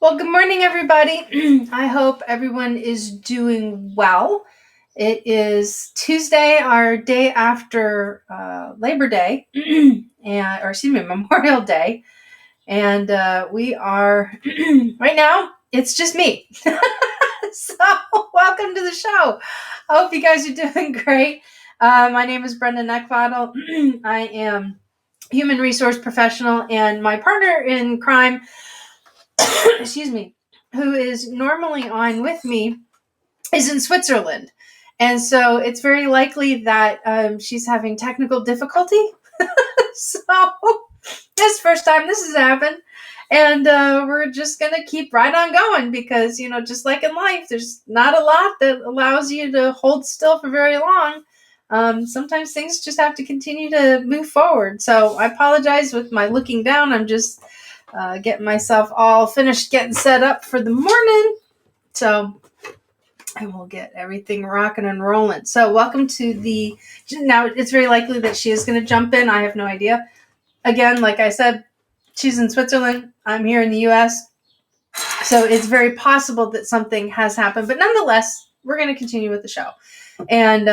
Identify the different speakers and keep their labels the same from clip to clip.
Speaker 1: Well, good morning, everybody. I hope everyone is doing well. It is Tuesday, our day after Labor Day, Memorial Day. And we are, right now, it's just me. So, welcome to the show. I hope you guys are doing great. My name is Brenda Neckbottle. I am human resource professional, and my partner in crime, excuse me, who is normally on with me, is in Switzerland. And so it's very likely that she's having technical difficulty. So this first time this has happened. And we're just going to keep right on going because, just like in life, there's not a lot that allows you to hold still for very long. Sometimes things just have to continue to move forward. So I apologize with my looking down. I'm just getting myself all finished, getting set up for the morning. So I will get everything rocking and rolling. So welcome to now it's very likely that she is going to jump in. I have no idea. Again, like I said, she's in Switzerland. I'm here in the U.S. So it's very possible that something has happened. But nonetheless, we're going to continue with the show. And,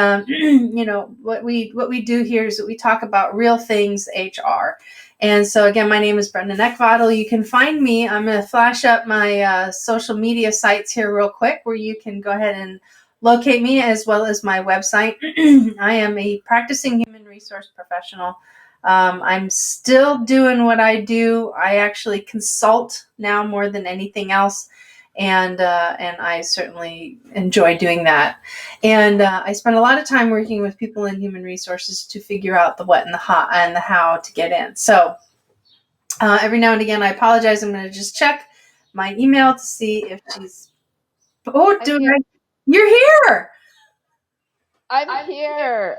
Speaker 1: what we do here is that we talk about real things, HR. And so, again, my name is Brenda Neckbottle. You can find me. I'm going to flash up my social media sites here real quick where you can go ahead and locate me, as well as my website. I am a practicing human resource professional. I'm still doing what I do. I actually consult now more than anything else. And I certainly enjoy doing that. And I spend a lot of time working with people in human resources to figure out the what and the how to get in. So every now and again, I apologize. I'm going to just check my email to see if she's. Oh, you're here.
Speaker 2: I'm here.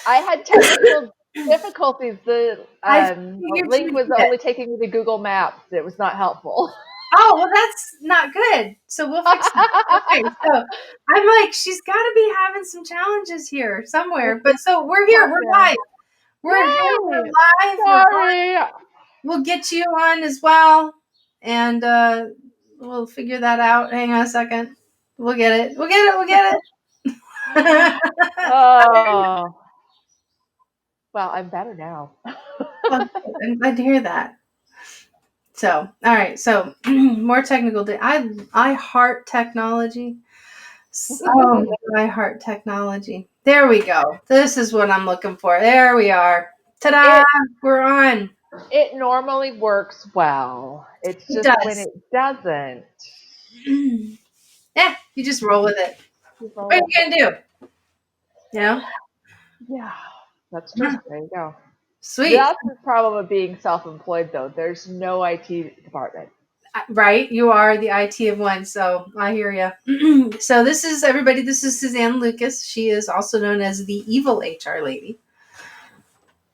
Speaker 2: I had technical difficulties. The link was only taking me to Google Maps. It was not helpful.
Speaker 1: Oh, well, that's not good. So we'll fix it. Okay, so I'm like, she's got to be having some challenges here somewhere. But so we're here. We're live. We're live.
Speaker 2: Sorry.
Speaker 1: We'll get you on as well. And we'll figure that out. Hang on a second. We'll get it. We'll get it.
Speaker 2: Oh. Well, I'm better now.
Speaker 1: Well, I'm glad to hear that. So, all right. So, more technical. I heart technology. So, I heart technology. There we go. This is what I'm looking for. There we are. Ta-da! We're on.
Speaker 2: It normally works well. It's just when it doesn't.
Speaker 1: Yeah, you just roll with it. What are you going to do?
Speaker 2: Yeah, that's true. There you go.
Speaker 1: Sweet.
Speaker 2: That's the problem of being self-employed, though. There's no IT department.
Speaker 1: Right. You are the IT of one. So I hear you. So this is everybody. This is Suzanne Lucas. She is also known as the evil HR lady,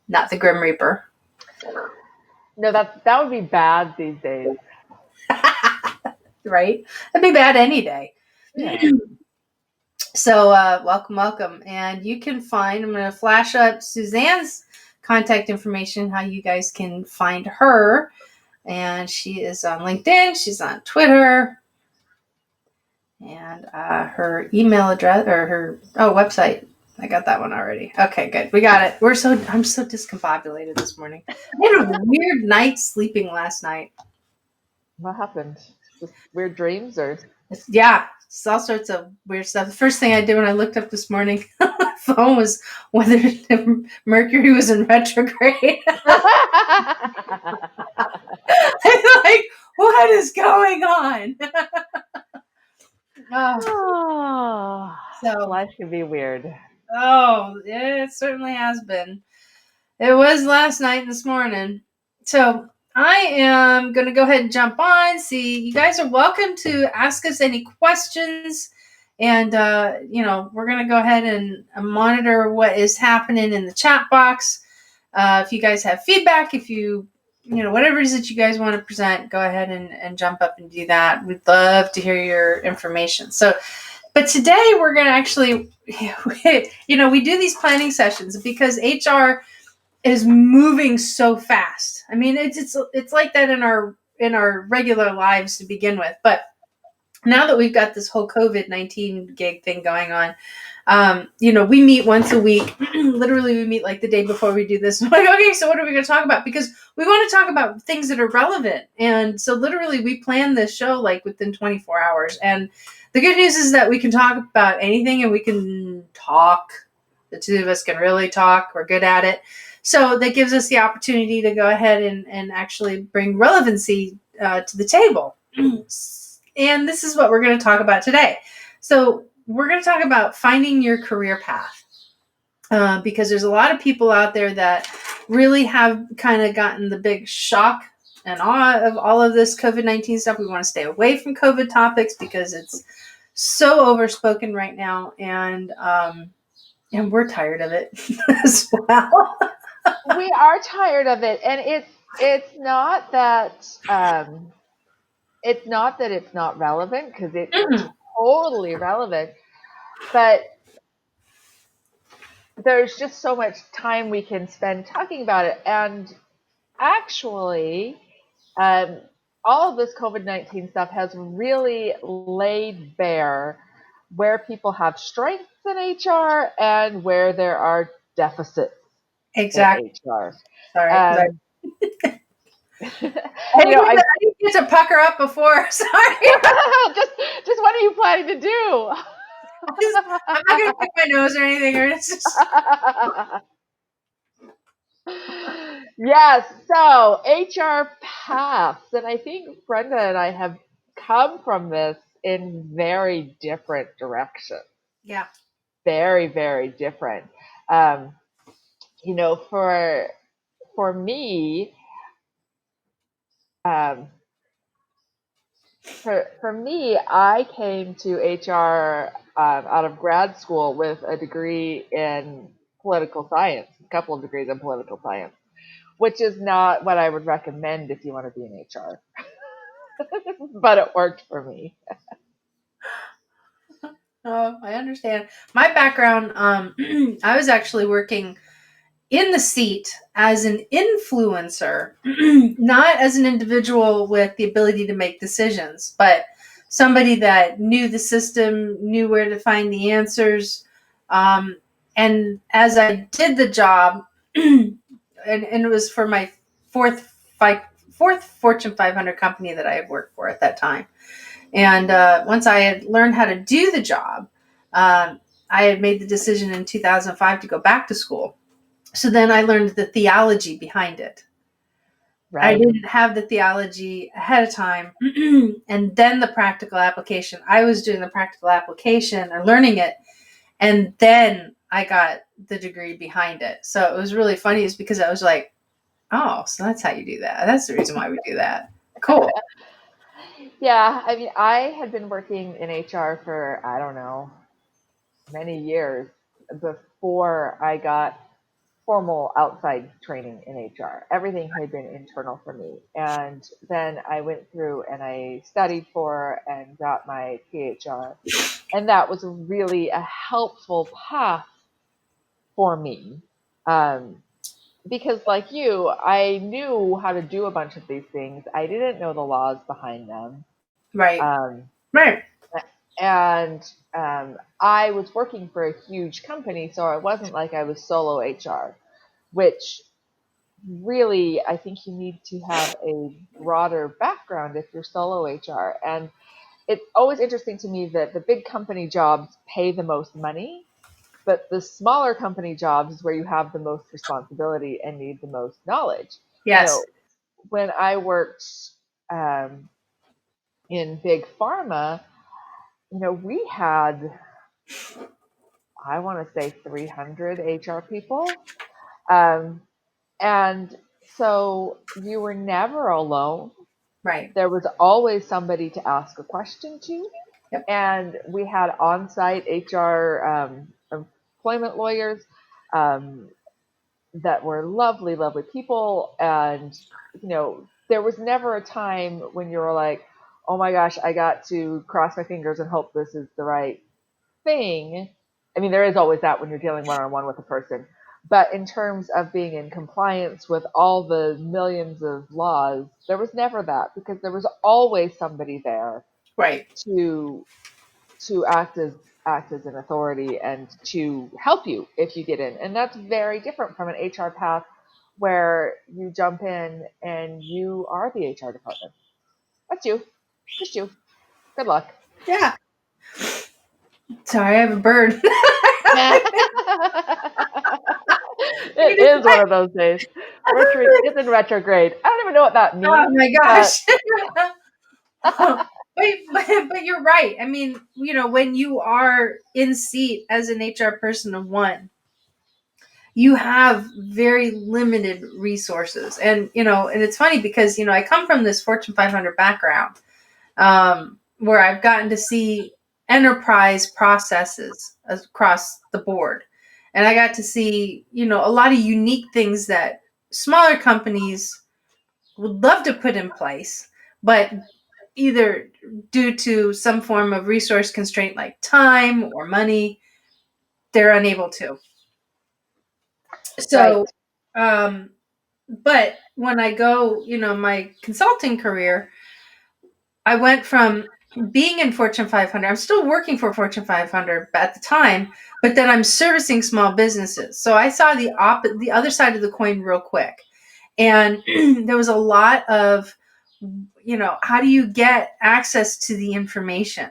Speaker 1: not the Grim Reaper.
Speaker 2: No, that would be bad these days.
Speaker 1: Right? That'd be bad any day.
Speaker 2: Yeah.
Speaker 1: So welcome. And you can find, I'm going to flash up Suzanne's contact information, how you guys can find her. And she is on LinkedIn. She's on Twitter. And her email address or her website. I got that one already. Okay, good. We got it. I'm so discombobulated this morning. I had a weird night sleeping last night.
Speaker 2: What happened? Just weird dreams or?
Speaker 1: Yeah, it's all sorts of weird stuff. The first thing I did when I looked up this morning, my phone was whether Mercury was in retrograde. I'm like, what is going on?
Speaker 2: So life can be weird.
Speaker 1: Oh, it certainly has been. It was last night and this morning. So I am going to go ahead and jump on. See, you guys are welcome to ask us any questions. And, we're going to go ahead and monitor what is happening in the chat box. If you guys have feedback, if whatever it is that you guys want to present, go ahead and jump up and do that. We'd love to hear your information. So, but today we're going to actually, we do these planning sessions because HR is moving so fast. I mean, it's like that in our in our regular lives to begin with. But now that we've got this whole COVID-19 gig thing going on, we meet once a week. Literally, we meet like the day before we do this. I'm like, okay, so what are we going to talk about? Because we want to talk about things that are relevant. And so literally we plan this show like within 24 hours. And the good news is that we can talk about anything, and we can talk. The two of us can really talk. We're good at it. So that gives us the opportunity to go ahead and actually bring relevancy to the table. And this is what we're going to talk about today. So we're going to talk about finding your career path, because there's a lot of people out there that really have kind of gotten the big shock and awe of all of this COVID-19 stuff. We want to stay away from COVID topics because it's so overspoken right now, and we're tired of it as well.
Speaker 2: We are tired of it, and it's not that it's not relevant, because it's totally relevant, but there's just so much time we can spend talking about it. And actually, all of this COVID-19 stuff has really laid bare where people have strengths in HR and where there are deficits
Speaker 1: Exactly.
Speaker 2: in HR.
Speaker 1: Sorry.
Speaker 2: I
Speaker 1: didn't get to pucker up before. Sorry.
Speaker 2: just what are you planning to do?
Speaker 1: I'm not going to pick my nose or anything. Or it's just...
Speaker 2: Yes, so HR paths, and I think Brenda and I have come from this in very different directions.
Speaker 1: Yeah.
Speaker 2: Very, very different. For me, for me, I came to HR out of grad school with a degree in political science, a couple of degrees in political science, which is not what I would recommend if you want to be in HR. But it worked for me.
Speaker 1: Oh, I understand. My background, I was actually working in the seat as an influencer, not as an individual with the ability to make decisions, but somebody that knew the system, knew where to find the answers. And as I did the job, and it was for my fourth Fortune 500 company that I had worked for at that time. And once I had learned how to do the job, I had made the decision in 2005 to go back to school. So then I learned the theology behind it. Right. I didn't have the theology ahead of time. And then the practical application. I was doing the practical application or learning it. And then I got the degree behind it. So it was really funny, is because I was like, oh, so that's how you do that. That's the reason why we do that. Cool.
Speaker 2: Yeah, I mean, I had been working in HR for, I don't know, many years before I got formal outside training in HR. Everything had been internal for me. And then I went through and I studied for and got my PHR. And that was really a helpful path for me. Because like you, I knew how to do a bunch of these things. I didn't know the laws behind them.
Speaker 1: Right. Right.
Speaker 2: And I was working for a huge company, so it wasn't like I was solo HR, which really, I think you need to have a broader background if you're solo HR. And it's always interesting to me that the big company jobs pay the most money, but the smaller company jobs is where you have the most responsibility and need the most knowledge.
Speaker 1: Yes.
Speaker 2: When I worked in big pharma, we had, I want to say 300 HR people. And so you were never alone.
Speaker 1: Right.
Speaker 2: There was always somebody to ask a question to.
Speaker 1: Yep.
Speaker 2: And we had on-site HR employment lawyers that were lovely, lovely people. And, there was never a time when you were like, oh my gosh, I got to cross my fingers and hope this is the right thing. I mean, there is always that when you're dealing one-on-one with a person. But in terms of being in compliance with all the millions of laws, there was never that because there was always somebody there
Speaker 1: Right.
Speaker 2: to act as an authority and to help you if you get in. And that's very different from an HR path where you jump in and you are the HR department. That's you. Just you. Good luck.
Speaker 1: Yeah. Sorry, I have a bird.
Speaker 2: It is one of those days. Mercury is in retrograde. I don't even know what that
Speaker 1: Oh
Speaker 2: means,
Speaker 1: my
Speaker 2: but
Speaker 1: gosh. But you're right. I mean, when you are in seat as an HR person of one, you have very limited resources. And it's funny because, I come from this Fortune 500 background, where I've gotten to see enterprise processes across the board. And I got to see, a lot of unique things that smaller companies would love to put in place, but either due to some form of resource constraint like time or money, they're unable to.
Speaker 2: right.
Speaker 1: So, um, but when I go, my consulting career, I went from being in Fortune 500. I'm still working for Fortune 500 at the time, but then I'm servicing small businesses. So I saw the other side of the coin real quick. And there was a lot of, how do you get access to the information?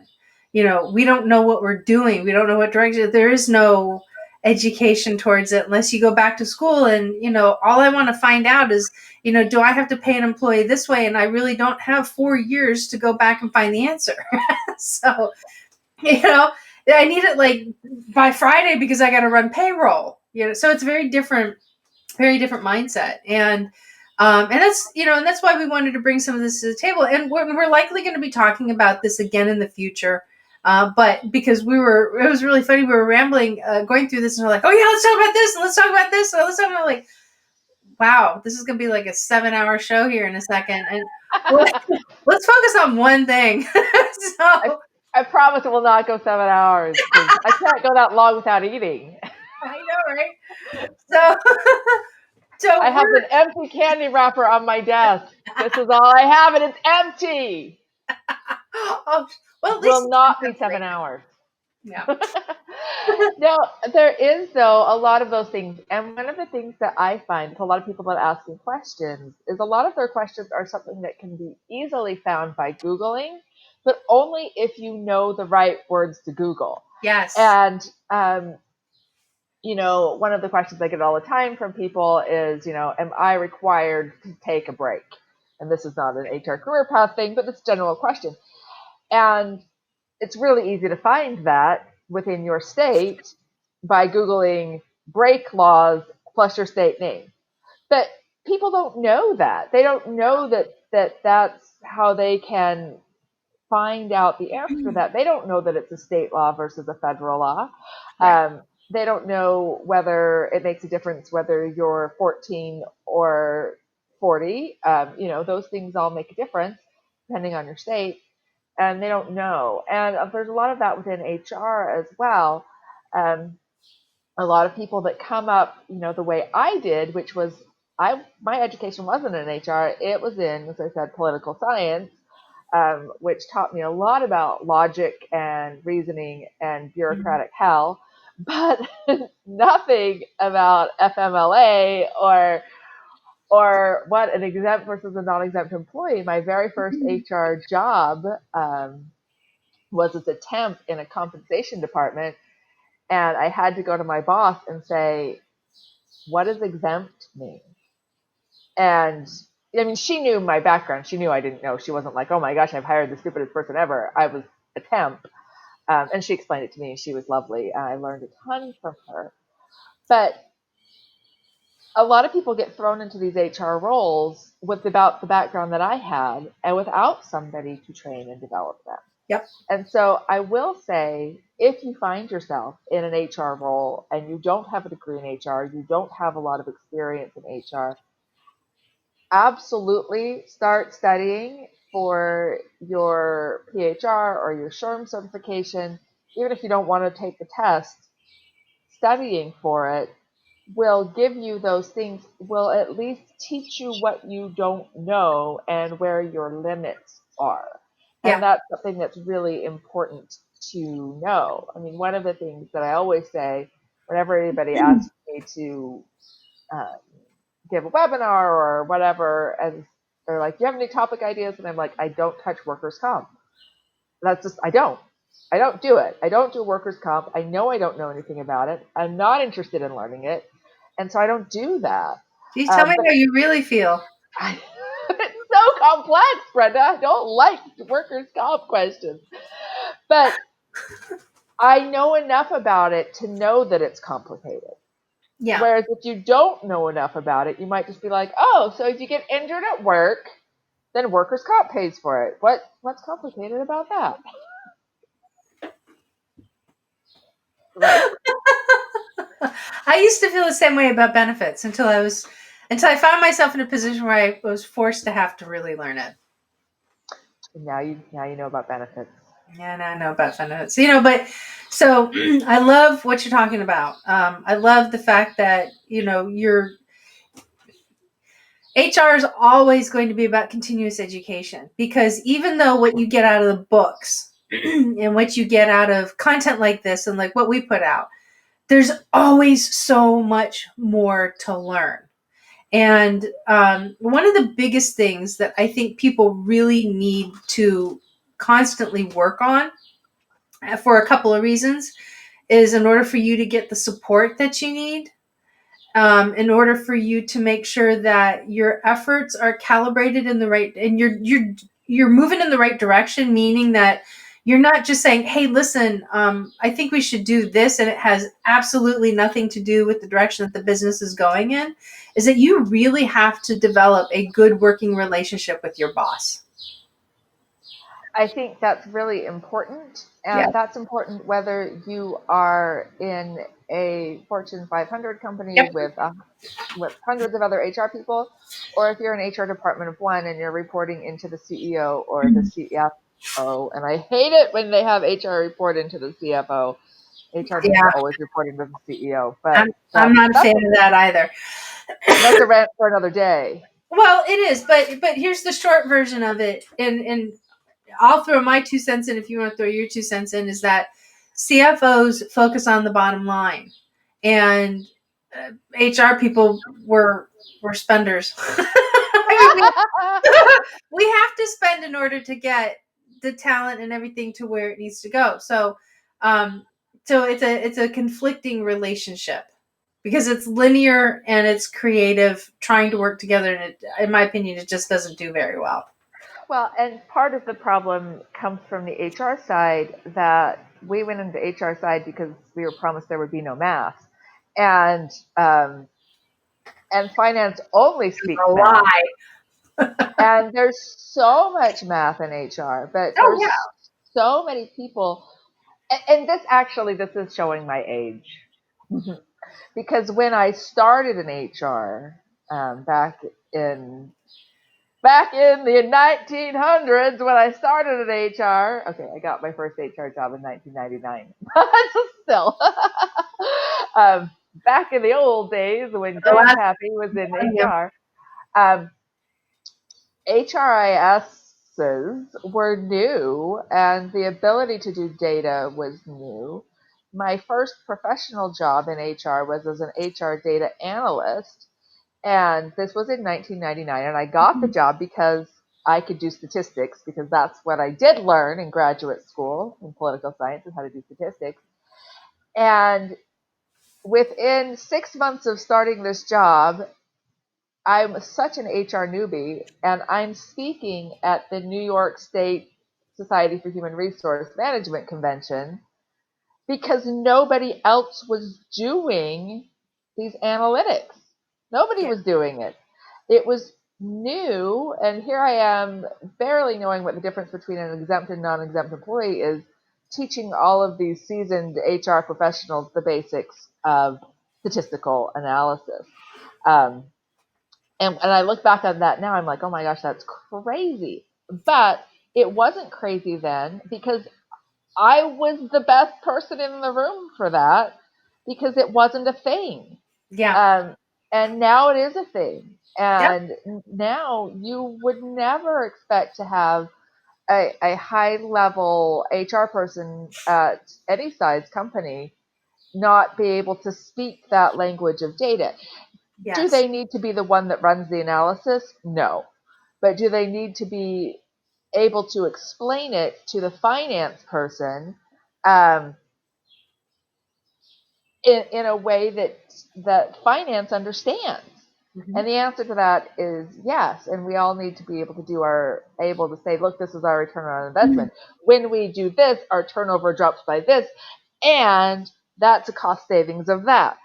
Speaker 1: We don't know what we're doing. We don't know what direction. There is no education towards it unless you go back to school. And, all I want to find out is, do I have to pay an employee this way? And I really don't have 4 years to go back and find the answer. So, you know, I need it like by Friday because I got to run payroll. So it's very different mindset. And that's and that's why we wanted to bring some of this to the table. And we're likely going to be talking about this again in the future. But because it was really funny. We were rambling, going through this, and we're like, oh yeah, let's talk about this, and let's talk about this, and let's talk about, like, wow, this is going to be like a 7-hour show here in a second. And let's focus on one thing.
Speaker 2: I,
Speaker 1: So
Speaker 2: I promise it will not go 7 hours because I can't go that long without eating.
Speaker 1: I know, right? So
Speaker 2: I
Speaker 1: so
Speaker 2: have an empty candy wrapper on my desk. This is all I have, and it's empty.
Speaker 1: oh, well, at least
Speaker 2: Will
Speaker 1: it's
Speaker 2: not be
Speaker 1: contemporary.
Speaker 2: 7 hours.
Speaker 1: Yeah.
Speaker 2: No, there is though a lot of those things, and one of the things that I find with a lot of people that are asking questions is a lot of their questions are something that can be easily found by Googling, but only if you know the right words to Google.
Speaker 1: Yes.
Speaker 2: And one of the questions I get all the time from people is, am I required to take a break? And this is not an HR career path thing, but it's a general question. And it's really easy to find that within your state by Googling break laws plus your state name. But people don't know that. They don't know that's how they can find out the answer for that. They don't know that it's a state law versus a federal law.
Speaker 1: Right.
Speaker 2: They don't know whether it makes a difference whether you're 14 or 40. Those things all make a difference depending on your state, and they don't know. And there's a lot of that within HR as well. Um, a lot of people that come up, the way I did, which was my education wasn't in HR. It was in, as I said, political science, which taught me a lot about logic and reasoning and
Speaker 1: Mhm.
Speaker 2: bureaucratic hell, but nothing about FMLA or what an exempt versus a non-exempt employee. My very first HR job was as a temp in a compensation department, and I had to go to my boss and say, "What does exempt mean?" And I mean, she knew my background. She knew I didn't know. She wasn't like, "Oh my gosh, I've hired the stupidest person ever." I was a temp, and she explained it to me. She was lovely. I learned a ton from her. But a lot of people get thrown into these HR roles with about the background that I had, and without somebody to train and develop them.
Speaker 1: Yep.
Speaker 2: And so I will say, if you find yourself in an HR role and you don't have a degree in HR, you don't have a lot of experience in HR, absolutely start studying for your PHR or your SHRM certification. Even if you don't want to take the test, studying for it will give you those things will at least teach you what you don't know and where your limits are. And
Speaker 1: Yeah.
Speaker 2: that's something that's really important to know. I mean, one of the things that I always say whenever anybody asks me to uh, give a webinar or whatever, and they're like, "Do you have any topic ideas?" And I'm like, "I don't touch workers' comp. That's just, I don't. I don't do it. I don't do workers' comp. I know I don't know anything about it. I'm not interested in learning it. And so I don't do that.
Speaker 1: Please tell me
Speaker 2: But
Speaker 1: how you really feel.
Speaker 2: it's so complex, Brenda. I don't like workers' comp questions. But I know enough about it to know that it's complicated.
Speaker 1: Yeah.
Speaker 2: Whereas if you don't know enough about it, you might just be like, oh, so if you get injured at work, then workers' comp pays for it. What's complicated about that? Right?
Speaker 1: I used to feel the same way about benefits until I found myself in a position where I was forced to have to really learn it.
Speaker 2: And now you know about benefits.
Speaker 1: Yeah, and I know about benefits, but so I love what you're talking about. I love the fact that, your HR is always going to be about continuous education, because even though what you get out of the books and what you get out of content like this and like what we put out, there's always so much more to learn. And one of the biggest things that I think people really need to constantly work on, for a couple of reasons, is in order for you to get the support that you need, in order for you to make sure that your efforts are calibrated in the right, and you're moving in the right direction, meaning that you're not just saying, hey, listen, I think we should do this, and it has absolutely nothing to do with the direction that the business is going in, is that you really have to develop a good working relationship with your boss.
Speaker 2: I think that's really important,
Speaker 1: Yeah.
Speaker 2: and that's important whether you are in a Fortune 500 company
Speaker 1: Yep.
Speaker 2: with hundreds of other HR people, or if you're an HR department of one and you're reporting into the CEO or the CFO. And I hate it when they have HR report into the CFO. HR needs
Speaker 1: Yeah.
Speaker 2: to always report into the CEO,
Speaker 1: I'm,
Speaker 2: but
Speaker 1: I'm not a
Speaker 2: that's
Speaker 1: fan of that either.
Speaker 2: that's a rant for another day.
Speaker 1: Well, it is, but here's the short version of it, and I'll throw my 2 cents in if you want to throw your 2 cents in, is that CFOs focus on the bottom line, and HR people were spenders. I mean, we have to spend in order to get the talent and everything to where it needs to go. Um, so it's a conflicting relationship, because it's linear and it's creative trying to work together, and in my opinion, it just doesn't do very well.
Speaker 2: Well, and part of the problem comes from the HR side, that we went into HR side because we were promised there would be no math, and um, and finance only speaks
Speaker 1: A
Speaker 2: math,
Speaker 1: lie.
Speaker 2: and there's so much math in HR, but
Speaker 1: Oh yeah.
Speaker 2: there's so many people, and this is showing my age, because when I started in HR in back in the 1900s, when I started in HR. Okay, I got my first HR job in 1999. Still, um, back in the old days when
Speaker 1: The last
Speaker 2: Grandpappy was in
Speaker 1: one.
Speaker 2: HR, um, HRISs were new, and the ability to do data was new. My first professional job in HR was as an HR data analyst, and this was in 1999, and I got the job because I could do statistics, because that's what I did learn in graduate school in political science, is how to do statistics. And within 6 months of starting this job, I'm such an HR newbie, and I'm speaking at the New York State Society for Human Resource Management convention because nobody else was doing these analytics. Nobody
Speaker 1: Yeah.
Speaker 2: was doing it. It was new, and here I am barely knowing what the difference between an exempt and non-exempt employee is, teaching all of these seasoned HR professionals the basics of statistical analysis. Um, and I look back on that now, I'm like, oh my gosh, that's crazy. But it wasn't crazy then, because I was the best person in the room for that, because it wasn't a thing.
Speaker 1: Yeah.
Speaker 2: Um, and now it is a thing.
Speaker 1: Yep.
Speaker 2: And now you would never expect to have a high level HR person at any size company not be able to speak that language of data. Do
Speaker 1: Yes.
Speaker 2: they need to be the one that runs the analysis? No. But do they need to be able to explain it to the finance person um, in a way that finance understands?
Speaker 1: Hmm.
Speaker 2: And the answer to that is yes. And we all need to be able to able to say, look, this is our return on investment. When we do this, our turnover drops by this, and that's a cost savings of that.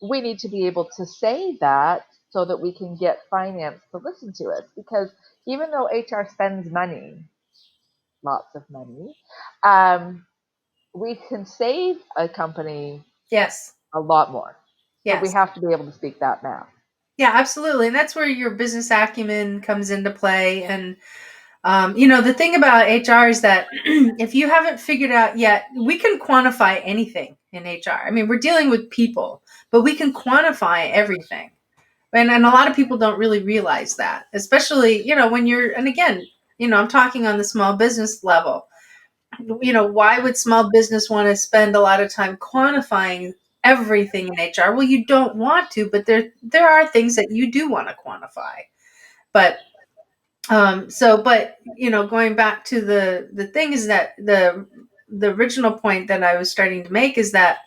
Speaker 2: We need to be able to say that so that we can get finance to listen to us. Because even though HR spends money, lots of money, um, we can save a company
Speaker 1: Yes.
Speaker 2: a lot more. But we
Speaker 1: Yes.
Speaker 2: have to be able to speak that now.
Speaker 1: Yeah, absolutely. And that's where your business acumen comes into play. And, the thing about HR is that if you haven't figured out yet, we can quantify anything in HR. I mean, we're dealing with people, but we can quantify everything. And a lot of people don't really realize that, especially, when you're, and again, I'm talking on the small business level. Why would small business want to spend a lot of time quantifying everything in HR? Well, you don't want to, but there are things that you do want to quantify. But going back to the thing is that the original point that I was starting to make is that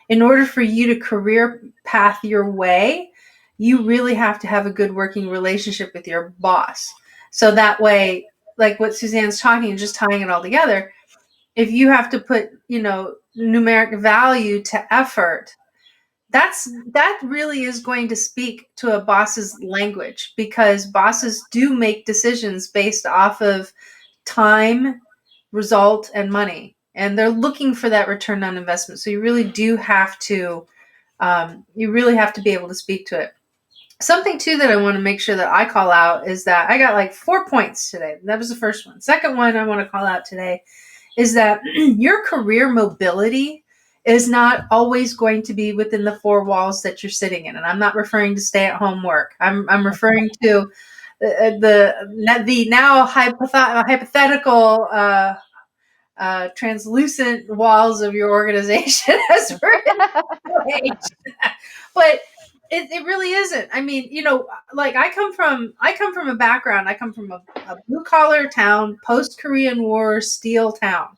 Speaker 1: in order for you to career path your way, you really have to have a good working relationship with your boss. So that way, like what Suzanne's talking, just tying it all together, if you have to put, numeric value to effort, that really is going to speak to a boss's language, because bosses do make decisions based off of time, result, and money. And they're looking for that return on investment. So you really have to be able to speak to it. Something too that I want to make sure that I call out is that I got like 4 points today. That was the first one. Second one I want to call out today is that your career mobility is not always going to be within the four walls that you're sitting in. And I'm not referring to stay at home work. I'm referring to the now hypothetical translucent walls of your organization as we're in age. But it really isn't. I mean, like I come from a background. I come from a blue collar town, post Korean War steel town.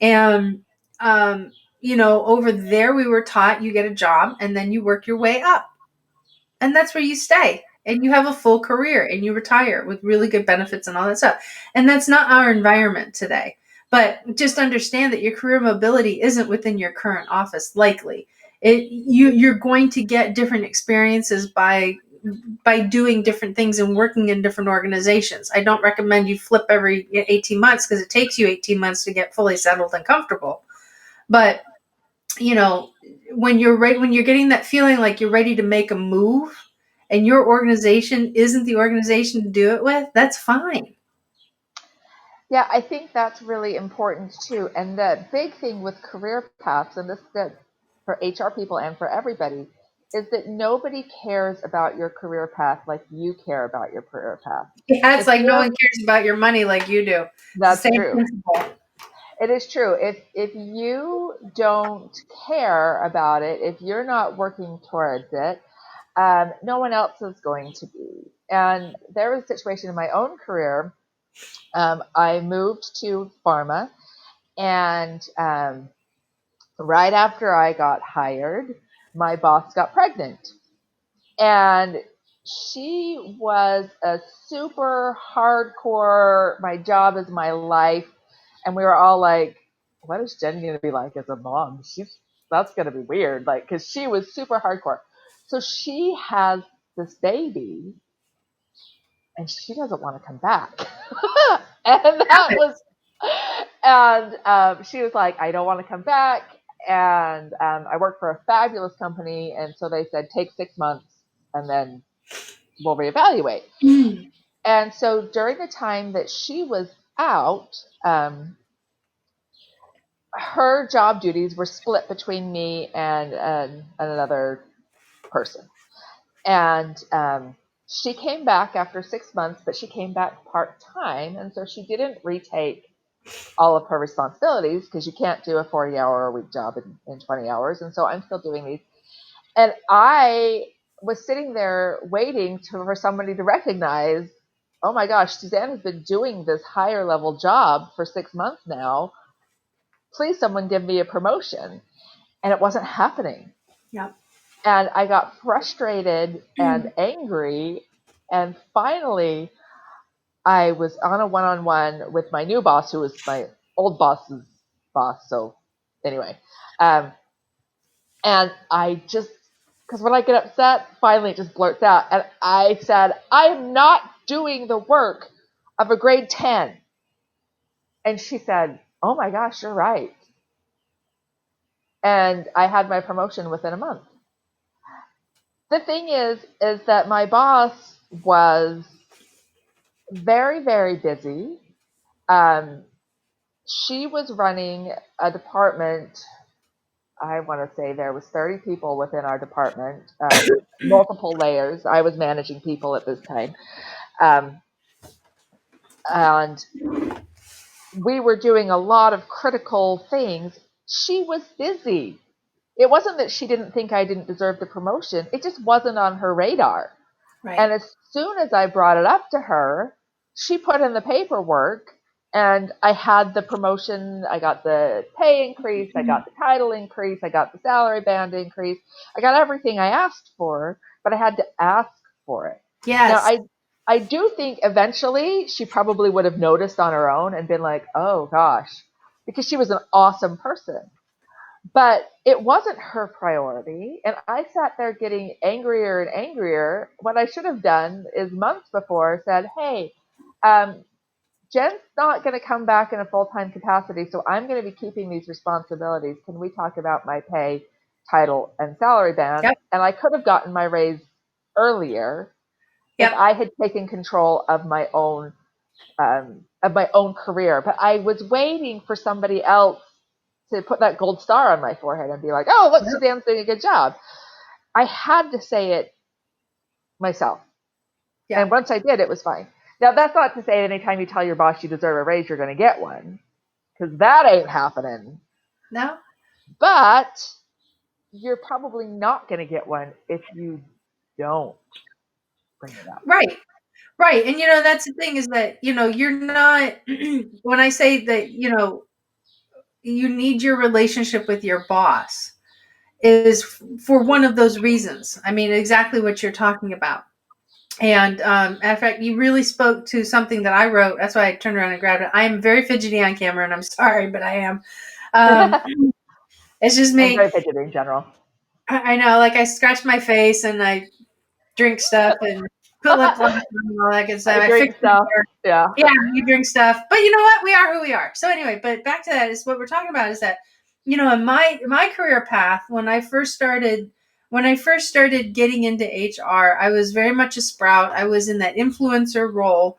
Speaker 1: And over there we were taught you get a job and then you work your way up. And that's where you stay. And you have a full career and you retire with really good benefits and all that stuff. And that's not our environment today. But just understand that your career mobility isn't within your current office, likely. You're going to get different experiences by doing different things and working in different organizations. I don't recommend you flip every 18 months, because it takes you 18 months to get fully settled and comfortable. But, you know, when you're getting that feeling like you're ready to make a move and your organization isn't the organization to do it with, that's fine.
Speaker 2: Yeah, I think that's really important too. And the big thing with career paths, and this is for HR people and for everybody, is that nobody cares about your career path like you care about your career path.
Speaker 1: Yeah, it's
Speaker 2: If
Speaker 1: like no one
Speaker 2: you're,
Speaker 1: cares about your money like you do. It's the
Speaker 2: that's
Speaker 1: same
Speaker 2: true.
Speaker 1: principle.
Speaker 2: It is true. If you don't care about it, if you're not working towards it, no one else is going to be. And there was a situation in my own career. I moved to pharma, and right after I got hired, my boss got pregnant. And she was a super hardcore, my job is my life. And we were all like, what is Jenny going to be like as a mom? That's going to be weird. Like, cause she was super hardcore. So she has this baby and she doesn't want to come back. And that was, and she was like, I don't want to come back. And I work for a fabulous company. And so they said, take 6 months and then we'll reevaluate.
Speaker 1: Mm.
Speaker 2: And so during the time that she was out, her job duties were split between me and another. person. And she came back after 6 months, but she came back part-time. And so she didn't retake all of her responsibilities because you can't do a 40-hour-a-week job in 20 hours. And so I'm still doing these. And I was sitting there waiting for somebody to recognize, oh my gosh, Suzanne has been doing this higher level job for 6 months now. Please, someone give me a promotion. And it wasn't happening.
Speaker 1: Yep.
Speaker 2: And I got frustrated and angry. And finally, I was on a one-on-one with my new boss, who was my old boss's boss. So anyway, and I just, because when I get upset, finally it just blurts out. And I said, I am not doing the work of a grade 10. And she said, oh my gosh, you're right. And I had my promotion within a month. The thing is that my boss was very, very busy. She was running a department. I want to say there was 30 people within our department, multiple layers. I was managing people at this time. And we were doing a lot of critical things. She was busy. It wasn't that she didn't think I didn't deserve the promotion. It just wasn't on her radar.
Speaker 1: Right.
Speaker 2: And as soon as I brought it up to her, she put in the paperwork and I had the promotion. I got the pay increase. I got the title increase. I got the salary band increase. I got everything I asked for, but I had to ask for it.
Speaker 1: Yes.
Speaker 2: Now, I do think eventually she probably would have noticed on her own and been like, oh gosh, because she was an awesome person. But it wasn't her priority. And I sat there getting angrier and angrier. What I should have done is months before said, hey, Jen's not going to come back in a full-time capacity, so I'm going to be keeping these responsibilities. Can we talk about my pay, title, and salary band?
Speaker 1: Yep.
Speaker 2: And I could have gotten my raise earlier if I had taken control of my own career. But I was waiting for somebody else to put that gold star on my forehead and be like, oh, look, Suzanne's doing a good job. I had to say it myself. Yeah. And once I did, it was fine. Now, that's not to say that anytime you tell your boss you deserve a raise, you're going to get one, because that ain't happening.
Speaker 1: No.
Speaker 2: But you're probably not going to get one if you don't bring it up.
Speaker 1: Right. Right. And, that's the thing is that, you're not, when I say that, you need your relationship with your boss is for one of those reasons. I mean, exactly what you're talking about. And in fact, you really spoke to something that I wrote. That's why I turned around and grabbed it. I am very fidgety on camera, and I'm sorry, but I am. It's just me.
Speaker 2: I'm very fidgety in general.
Speaker 1: I know, like I scratch my face and I drink stuff and put lip gloss and all that good stuff.
Speaker 2: I drink stuff. Yeah.
Speaker 1: Yeah, you drink stuff. But you know what? We are who we are. So anyway, but back to that is what we're talking about is that, in my career path, when I first started getting into HR, I was very much a sprout. I was in that influencer role,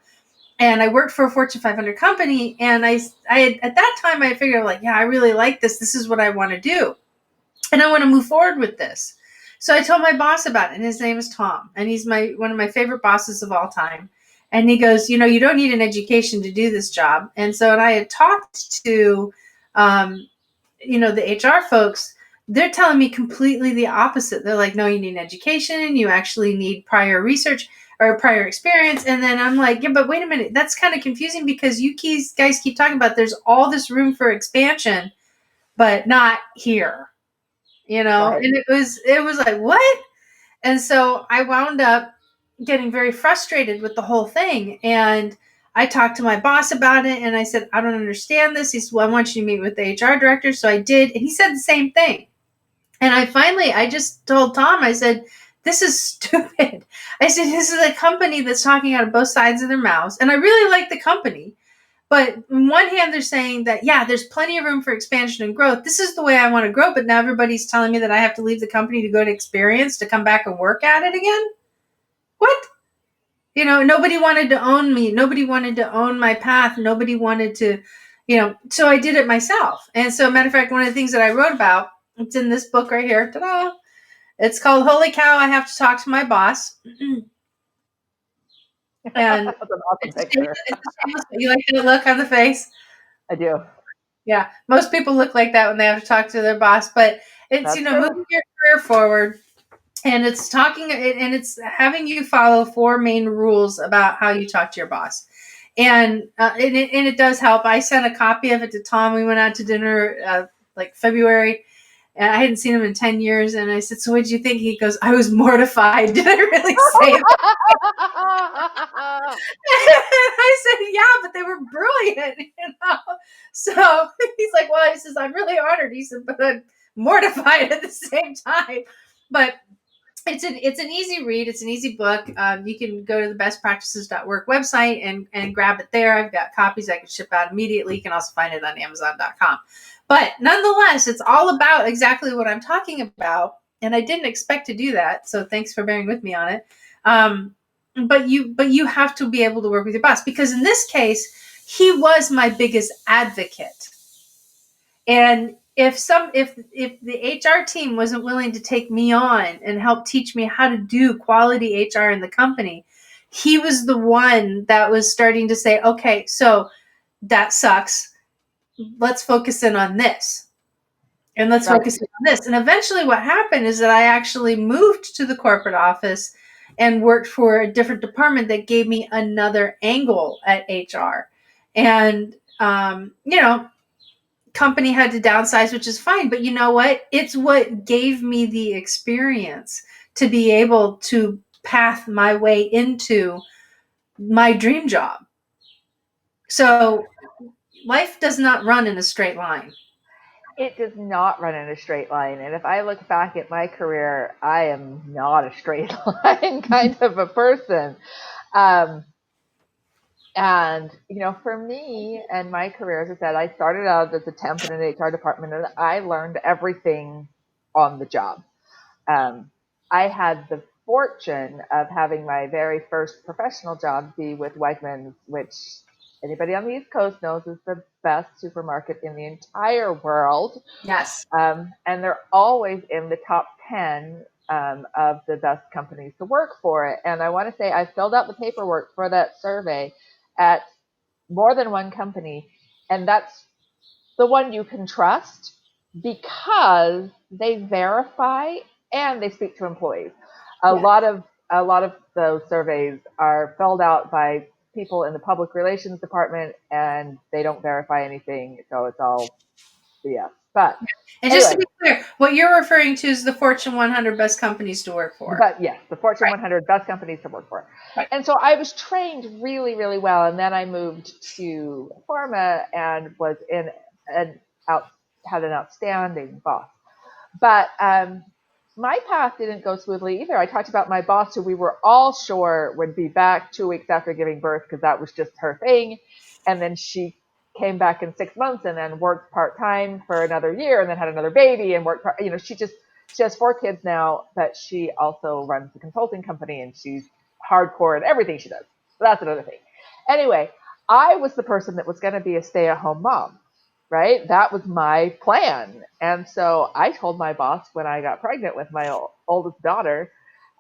Speaker 1: and I worked for a Fortune 500 company. And I had, at that time, I figured like, yeah, I really like this. This is what I want to do, and I want to move forward with this. So I told my boss about it, and his name is Tom, and he's one of my favorite bosses of all time. And he goes, you don't need an education to do this job. And I had talked to, the HR folks. They're telling me completely the opposite. They're like, no, you need an education. You actually need prior research or prior experience. And then I'm like, yeah, but wait a minute. That's kind of confusing because you guys keep talking about there's all this room for expansion, but not here,
Speaker 2: Right.
Speaker 1: And it was like, what? And so I wound up getting very frustrated with the whole thing. And I talked to my boss about it, and I said, I don't understand this. He said, well, I want you to meet with the HR director. So I did. And he said the same thing. And I just told Tom, I said, this is stupid. I said, this is a company that's talking out of both sides of their mouths. And I really like the company. But on one hand, they're saying that, yeah, there's plenty of room for expansion and growth. This is the way I want to grow. But now everybody's telling me that I have to leave the company to go to experience to come back and work at it again. What? Nobody wanted to own me. Nobody wanted to own my path. Nobody wanted to, so I did it myself. And so, matter of fact, one of the things that I wrote about, it's in this book right here, ta-da, It's called Holy Cow, I Have to Talk to My Boss. And
Speaker 2: That's an awesome picture.
Speaker 1: it's a shameless, you like the look on the face?
Speaker 2: I do.
Speaker 1: Yeah, most people look like that when they have to talk to their boss, but it's,
Speaker 2: That's true.
Speaker 1: moving your career forward, and it's talking, and it's having you follow 4 main rules about how you talk to your boss. And it does help. I sent a copy of it to Tom. We went out to dinner like February, and I hadn't seen him in 10 years. And I said, "So what did you think?" He goes, "I was mortified." Did I really say that? I said, "Yeah, but they were brilliant." So he's like, "Well," he says, "I'm really honored." He said, "But I'm mortified at the same time." But it's an easy read. It's an easy book. You can go to the bestpractices.work website and grab it there. I've got copies I can ship out immediately. You can also find it on Amazon.com. But nonetheless, it's all about exactly what I'm talking about. And I didn't expect to do that. So thanks for bearing with me on it. But you have to be able to work with your boss, because in this case, he was my biggest advocate. And if the HR team wasn't willing to take me on and help teach me how to do quality HR in the company, he was the one that was starting to say, "Okay, so that sucks. Let's focus in on this." And let's
Speaker 2: Right.
Speaker 1: focus on this. And eventually what happened is that I actually moved to the corporate office and worked for a different department that gave me another angle at HR. And, company had to downsize, which is fine. But you know what? It's what gave me the experience to be able to path my way into my dream job. So life does not run in a straight line.
Speaker 2: It does not run in a straight line. And if I look back at my career, I am not a straight line kind of a person. Um, and, for me and my career, as I said, I started out as a temp in an HR department and I learned everything on the job. Um, I had the fortune of having my very first professional job be with Wegmans, which anybody on the East Coast knows is the best supermarket in the entire world.
Speaker 1: Yes.
Speaker 2: And they're always in the top 10 of the best companies to work for it. And I want to say I filled out the paperwork for that survey at more than one company. And that's the one you can trust because they verify and they speak to employees. A
Speaker 1: Yeah.
Speaker 2: lot of a lot of those surveys are filled out by people in the public relations department and they don't verify anything, so it's all BS. But
Speaker 1: And just to
Speaker 2: anyway,
Speaker 1: be clear, what you're referring to is the Fortune 100 best companies to work for.
Speaker 2: but yes, the Fortune
Speaker 1: Right.
Speaker 2: 100 best companies to work for.
Speaker 1: Right.
Speaker 2: And so I was trained really, really well, and then I moved to pharma and was in an out had an outstanding boss. But my path didn't go smoothly either. I talked about my boss, who we were all sure would be back 2 weeks after giving birth because that was just her thing. And then she came back in 6 months and then worked part time for another year and then had another baby and worked. She has 4 kids now, but she also runs a consulting company and she's hardcore in everything she does. So that's another thing. Anyway, I was the person that was going to be a stay at home mom, right? That was my plan. And so I told my boss when I got pregnant with my oldest daughter,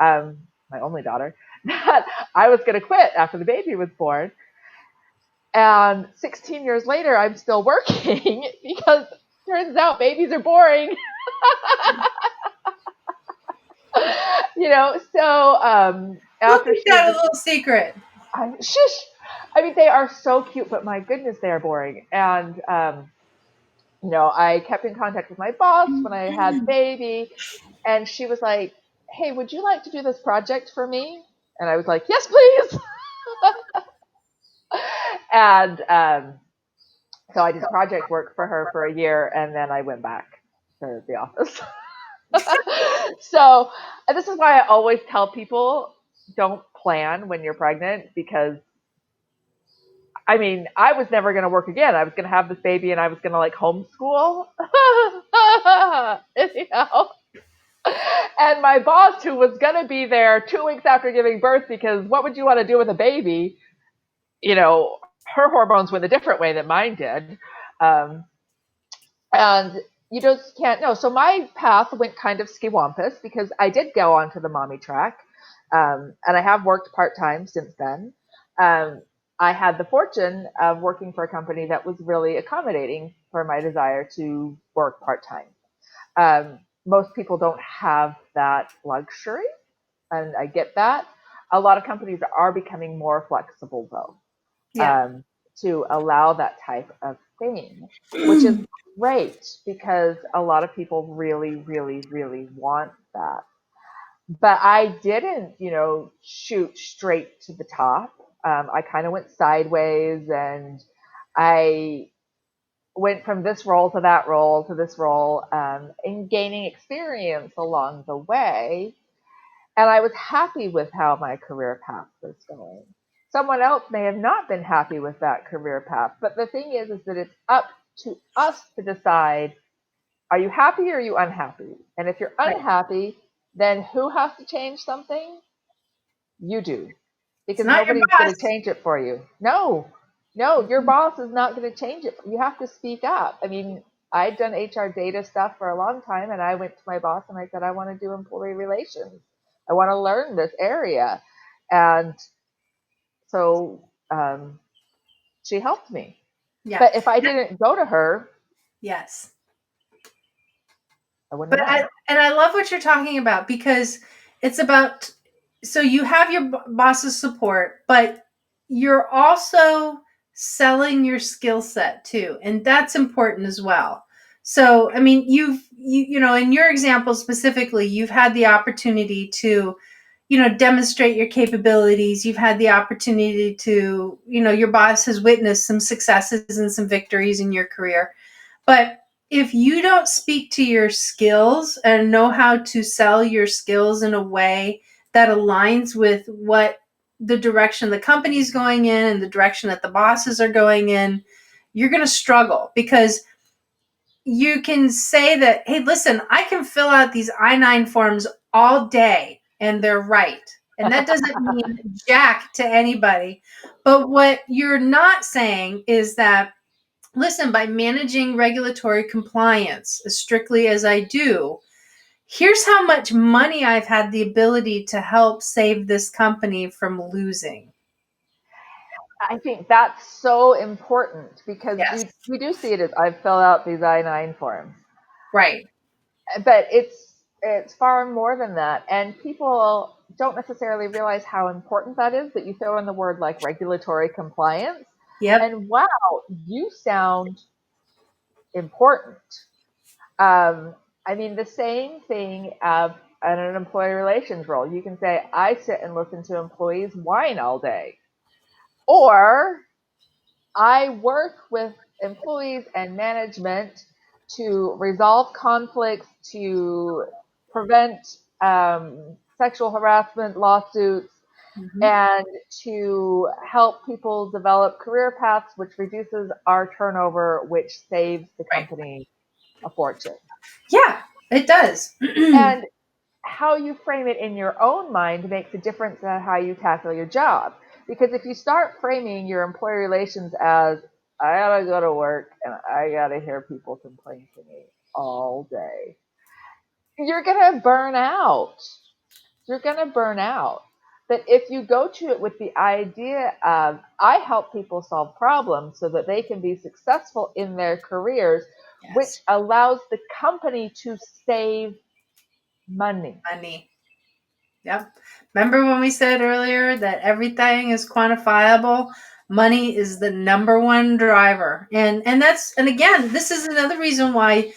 Speaker 2: my only daughter, that I was going to quit after the baby was born. And 16 years later, I'm still working because turns out babies are boring. So
Speaker 1: We'll
Speaker 2: after
Speaker 1: keep
Speaker 2: she
Speaker 1: that a
Speaker 2: was,
Speaker 1: little secret.
Speaker 2: shush. I mean, they are so cute, but my goodness, they are boring. And I kept in contact with my boss when I had the baby, and she was like, "Hey, would you like to do this project for me?" And I was like, "Yes, please." And so I did project work for her for a year, and then I went back to the office. So and this is why I always tell people don't plan when you're pregnant because I mean, I was never going to work again. I was going to have this baby and I was going to like homeschool. you know? And my boss, who was going to be there 2 weeks after giving birth, because what would you want to do with a baby? Her hormones went a different way than mine did. Um, and you just can't know. So my path went kind of skiwampus because I did go onto the mommy track, and I have worked part time since then. Um, I had the fortune of working for a company that was really accommodating for my desire to work part time. Most people don't have that luxury, and I get that. A lot of companies are becoming more flexible, though,
Speaker 1: Yeah.
Speaker 2: to allow that type of thing, which is great because a lot of people really, really, really want that. But I didn't, shoot straight to the top. I kind of went sideways, and I went from this role to that role to this role, and gaining experience along the way. And I was happy with how my career path was going. Someone else may have not been happy with that career path, but the thing is that it's up to us to decide, are you happy or are you unhappy? And if you're
Speaker 1: Right.
Speaker 2: unhappy, then who has to change something? You do.
Speaker 1: It's
Speaker 2: Because
Speaker 1: not your
Speaker 2: nobody's going
Speaker 1: boss.
Speaker 2: to change it for you. No, no, your boss is not going to change it. You have to speak up. I mean, I'd done HR data stuff for a long time, and I went to my boss and I said, I want to do employee relations. I want to learn this area. And so she helped me.
Speaker 1: Yeah.
Speaker 2: But if I didn't go to her,
Speaker 1: Yes.
Speaker 2: I wouldn't
Speaker 1: But
Speaker 2: have known.
Speaker 1: I love what you're talking about because it's about, so you have your boss's support, but you're also selling your skill set too, and that's important as well. So I mean, in your example specifically, you've had the opportunity to demonstrate your capabilities. You've had the opportunity to, your boss has witnessed some successes and some victories in your career. But if you don't speak to your skills and know how to sell your skills in a way that aligns with what the direction the company's going in and the direction that the bosses are going in, you're going to struggle because you can say that, hey, listen, I can fill out these I-9 forms all day and they're right. And that doesn't mean jack to anybody. But what you're not saying is that, listen, by managing regulatory compliance as strictly as I do, here's how much money I've had the ability to help save this company from losing.
Speaker 2: I think that's so important because
Speaker 1: Yes.
Speaker 2: we do see it as I've filled out these I-9 forms.
Speaker 1: Right.
Speaker 2: But it's far more than that, and people don't necessarily realize how important that is, that you throw in the word like regulatory compliance,
Speaker 1: Yep.
Speaker 2: and wow, you sound important. I mean, the same thing in an employee relations role. You can say, I sit and listen to employees whine all day, or I work with employees and management to resolve conflicts, to prevent sexual harassment lawsuits,
Speaker 1: Mm-hmm.
Speaker 2: and to help people develop career paths, which reduces our turnover, which saves the
Speaker 1: Right.
Speaker 2: company a fortune.
Speaker 1: Yeah, it does.
Speaker 2: And how you frame it in your own mind makes a difference in how you tackle your job. Because if you start framing your employee relations as, I gotta go to work and I gotta hear people complain to me all day, you're gonna burn out. You're gonna burn out. But if you go to it with the idea of, I help people solve problems so that they can be successful in their careers, which
Speaker 1: Yes.
Speaker 2: allows the company to save money.
Speaker 1: Money. Yep. Remember when we said earlier that everything is quantifiable? Money is the number one driver. And again, this is another reason why,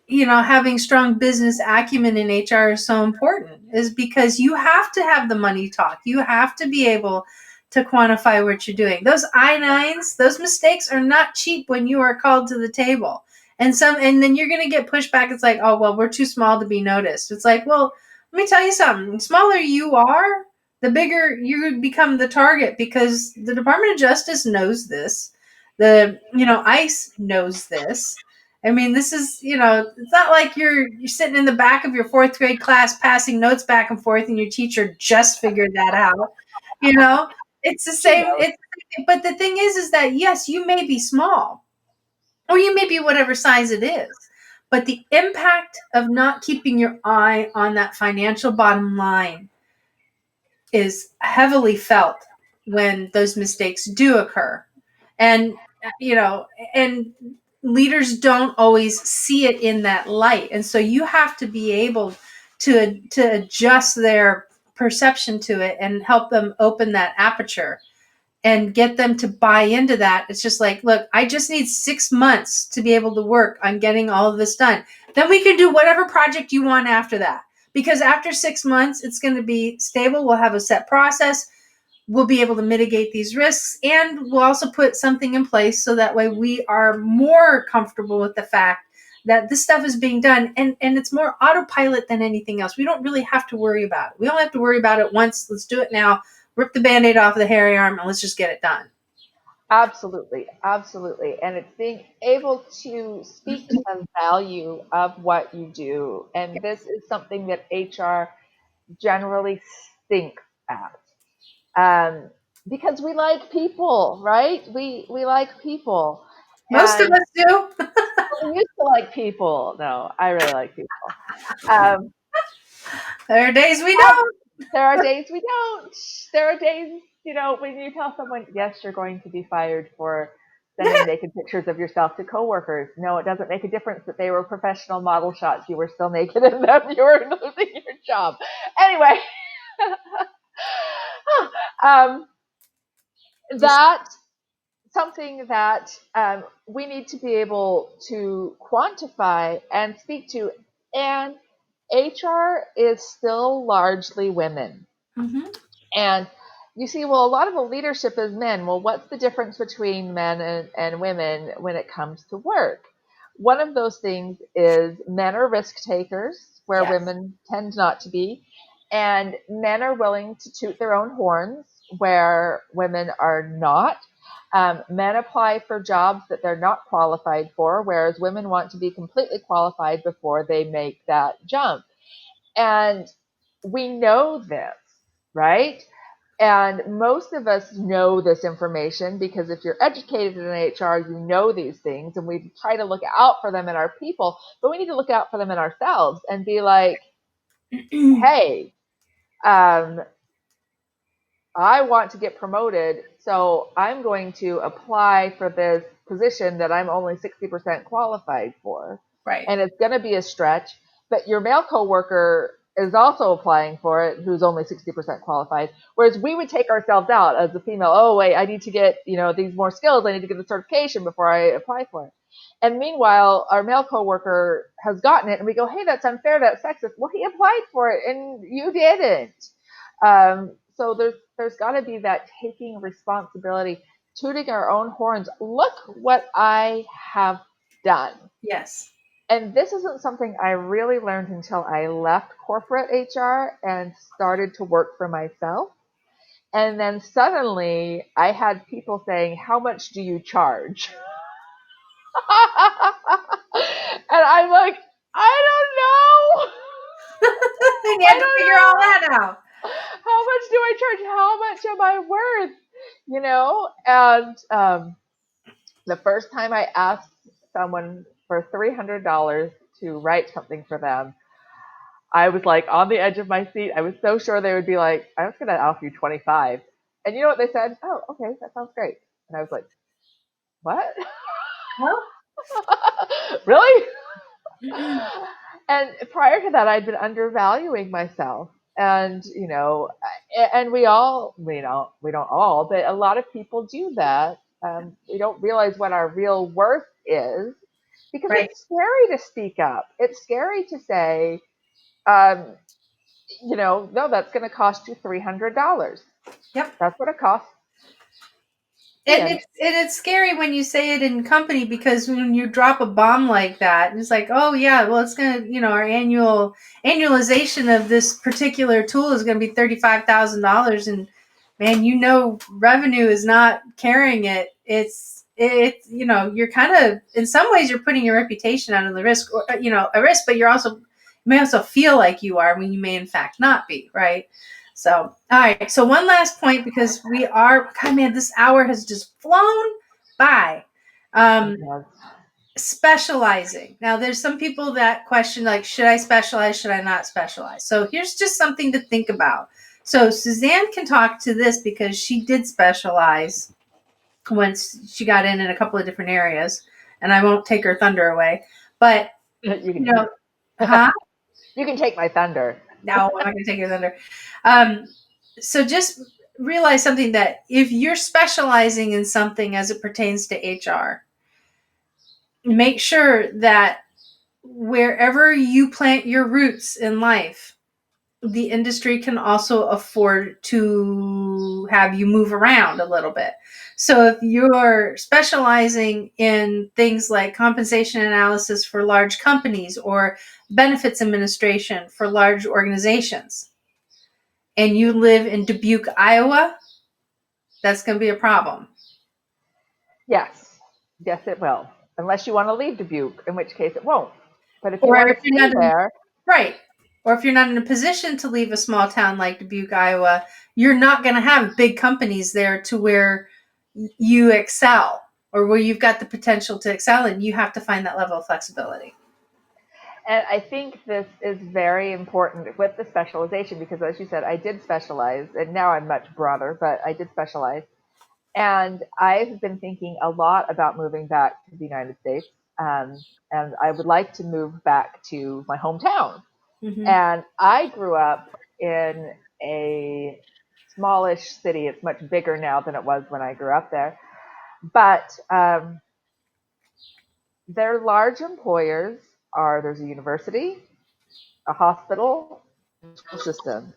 Speaker 1: having strong business acumen in HR is so important, is because you have to have the money talk. You have to be able to quantify what you're doing. Those I-9s, those mistakes are not cheap when you are called to the table. And then you're going to get pushback. It's like, oh, well, we're too small to be noticed. It's like, well, let me tell you something. The smaller you are, the bigger you become the target, because the Department of Justice knows this. ICE knows this. I mean, this is, it's not like you're sitting in the back of your fourth grade class passing notes back and forth and your teacher just figured that out. You know, it's the
Speaker 2: She
Speaker 1: same.
Speaker 2: knows.
Speaker 1: But the thing is that yes, you may be small or you may be whatever size it is, But the impact of not keeping your eye on that financial bottom line is heavily felt when those mistakes do occur. And, you know, and leaders don't always see it in that light. And so you have to be able to adjust their perception to it and help them open that aperture and get them to buy into that. It's just like, look, I just need 6 months to be able to work on getting all of this done. Then we can do whatever project you want after that. Because after 6 months, it's going to be stable. We'll have a set process. We'll be able to mitigate these risks. And we'll also put something in place so that way we are more comfortable with the fact that this stuff is being done. And it's more autopilot than anything else. We don't really have to worry about it. We only have to worry about it once. Let's do it now. Rip the Band-Aid off the hairy arm and let's just get it done.
Speaker 2: Absolutely, absolutely. And it's being able to speak to the value of what you do. And this is something that HR generally stinks at. Because we like people, right? We like people.
Speaker 1: Most of
Speaker 2: And
Speaker 1: us do.
Speaker 2: we used to like people. No, I really like people. Um,
Speaker 1: There are days we don't.
Speaker 2: there are days we don't. There are days, when you tell someone, yes, you're going to be fired for sending naked pictures of yourself to coworkers. No, it doesn't make a difference that they were professional model shots. You were still naked in them. You were losing your job. Anyway, um, that something that we need to be able to quantify and speak to. And HR is still largely women.
Speaker 1: Mm-hmm.
Speaker 2: And you see, well, a lot of the leadership is men. Well, what's the difference between men and women when it comes to work? One of those things is men are risk takers, where
Speaker 1: Yes.
Speaker 2: women tend not to be. And men are willing to toot their own horns, where women are not. Men apply for jobs that they're not qualified for, whereas women want to be completely qualified before they make that jump. And we know this, right? And most of us know this information because if you're educated in HR, you know these things, and we try to look out for them in our people, but we need to look out for them in ourselves and be like, hey, I want to get promoted, so I'm going to apply for this position that I'm only 60% qualified for.
Speaker 1: Right.
Speaker 2: And it's going to be a stretch, but your male coworker is also applying for it who's only 60% qualified. Whereas we would take ourselves out as a female. Oh, wait, I need to get, these more skills. I need to get the certification before I apply for it. And meanwhile, our male coworker has gotten it and we go, hey, that's unfair. That's sexist. Well, he applied for it and you didn't. So there's got to be that taking responsibility, tooting our own horns. Look what I have done.
Speaker 1: Yes.
Speaker 2: And this isn't something I really learned until I left corporate HR and started to work for myself. And then suddenly I had people saying, how much do you charge? And I'm like, I don't know.
Speaker 1: And you had to figure all that out.
Speaker 2: How much do I charge? How much am I worth? And the first time I asked someone for $300 to write something for them, I was like on the edge of my seat. I was so sure they would be like, I was going to offer you 25. And you know what they said? Oh, okay, that sounds great. And I was like, what?
Speaker 1: Well,
Speaker 2: Really? And prior to that, I'd been undervaluing myself. And, and we don't all, but a lot of people do that. We don't realize what our real worth is because
Speaker 1: right.
Speaker 2: it's scary to speak up. It's scary to say, no, that's going to cost you $300.
Speaker 1: Yep.
Speaker 2: That's what it costs.
Speaker 1: And it's scary when you say it in company because when you drop a bomb like that, it's like, oh yeah, well it's gonna, our annualization of this particular tool is gonna be $35,000, and man, revenue is not carrying it. It's you're kind of in some ways you're putting your reputation out of the risk, or a risk, but you may also feel like you are when you may in fact not be, right? So, all right. So one last point, because God, man, this hour has just flown by. specializing. Now, there's some people that question, like, should I specialize? Should I not specialize? So here's just something to think about. So Suzanne can talk to this because she did specialize once she got in a couple of different areas, and I won't take her thunder away. But,
Speaker 2: You
Speaker 1: you
Speaker 2: can
Speaker 1: know, huh?
Speaker 2: you can take my thunder.
Speaker 1: No, I'm not going to take your thunder. Um, so just realize something, that if you're specializing in something as it pertains to HR, make sure that wherever you plant your roots in life, the industry can also afford to have you move around a little bit. So if you're specializing in things like compensation analysis for large companies or benefits administration for large organizations, and you live in Dubuque, Iowa, that's going to be a problem.
Speaker 2: Yes, yes, it will. Unless you want to leave Dubuque, in which case it won't. But if you
Speaker 1: Or
Speaker 2: want
Speaker 1: if
Speaker 2: to
Speaker 1: you're
Speaker 2: stay
Speaker 1: not in,
Speaker 2: there,
Speaker 1: right, or if you're not in a position to leave a small town like Dubuque, Iowa, you're not going to have big companies there to where you excel, or where you've got the potential to excel, and you have to find that level of flexibility.
Speaker 2: and I think this is very important with the specialization because, as you said, I did specialize, and now I'm much broader, but I did specialize. And I've been thinking a lot about moving back to the United States. And I would like to move back to my hometown.
Speaker 1: Mm-hmm.
Speaker 2: And I grew up in a smallish city. It's much bigger now than it was when I grew up there. But their large employers are there's a university, a hospital, a school system.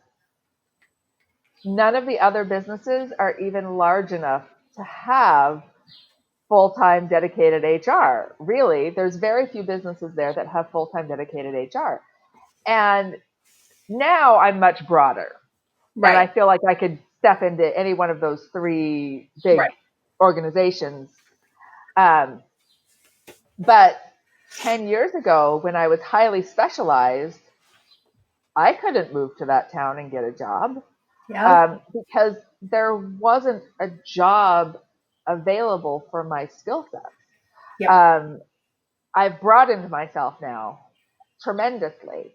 Speaker 2: None of the other businesses are even large enough to have full-time dedicated HR. Really, there's very few businesses there that have full-time dedicated HR. And now I'm much broader. And I
Speaker 1: Right,
Speaker 2: feel like I could step into any one of those three big
Speaker 1: right.
Speaker 2: organizations. Um, but 10 years ago, when I was highly specialized, I couldn't move to that town and get a job
Speaker 1: Yep,
Speaker 2: because there wasn't a job available for my skill set.
Speaker 1: yep,
Speaker 2: Um, I've broadened myself now tremendously.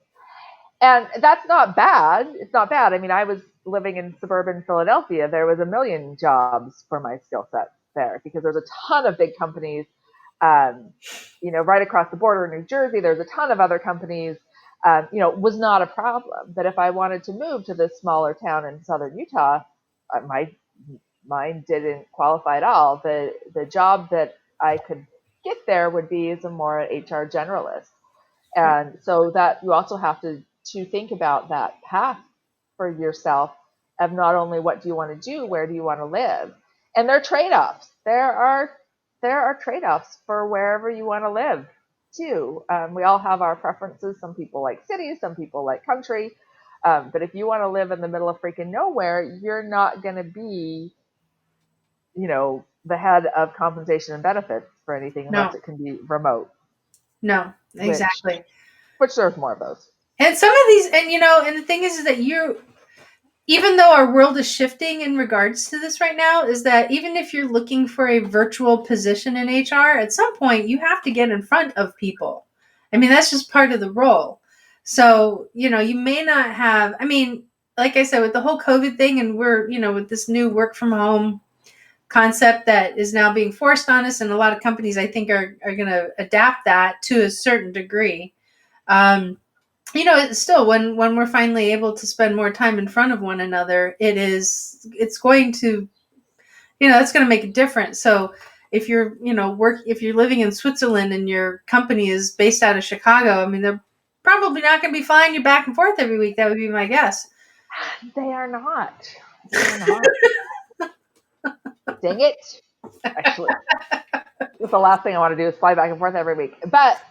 Speaker 2: And that's not bad. It's not bad. I mean, I was living in suburban Philadelphia. There was a million jobs for my skill set there because there's a ton of big companies, right across the border in New Jersey. There's a ton of other companies. Was not a problem. But if I wanted to move to this smaller town in southern Utah, my mine didn't qualify at all. The job that I could get there would be as a more HR generalist.
Speaker 1: right.
Speaker 2: And so that you also have to think about that path for yourself of not only what do you want to do, where do you want to live, and there are trade-offs. There are trade-offs for wherever you want to live too. We all have our preferences. Some people like cities, some people like country. But if you want to live in the middle of freaking nowhere, you're not going to be, the head of compensation and benefits for anything unless
Speaker 1: No,
Speaker 2: it can be remote,
Speaker 1: no,
Speaker 2: which
Speaker 1: exactly.
Speaker 2: which there's more of those.
Speaker 1: And some of these, and and the thing is that you, even though our world is shifting in regards to this right now, is that even if you're looking for a virtual position in HR, at some point you have to get in front of people. I mean, that's just part of the role. So, you may not have, I mean, like I said, with the whole COVID thing, and we're, with this new work from home concept that is now being forced on us, and a lot of companies, I think, are going to adapt that to a certain degree. Um, it's still, when we're finally able to spend more time in front of one another, it's going to, it's going to make a difference. So if you're, if you're living in Switzerland and your company is based out of Chicago, I mean, they're probably not going to be flying you back and forth every week. That would be my guess.
Speaker 2: They are not. They are not. Dang it. Actually, that's the last thing I want to do is fly back and forth every week. But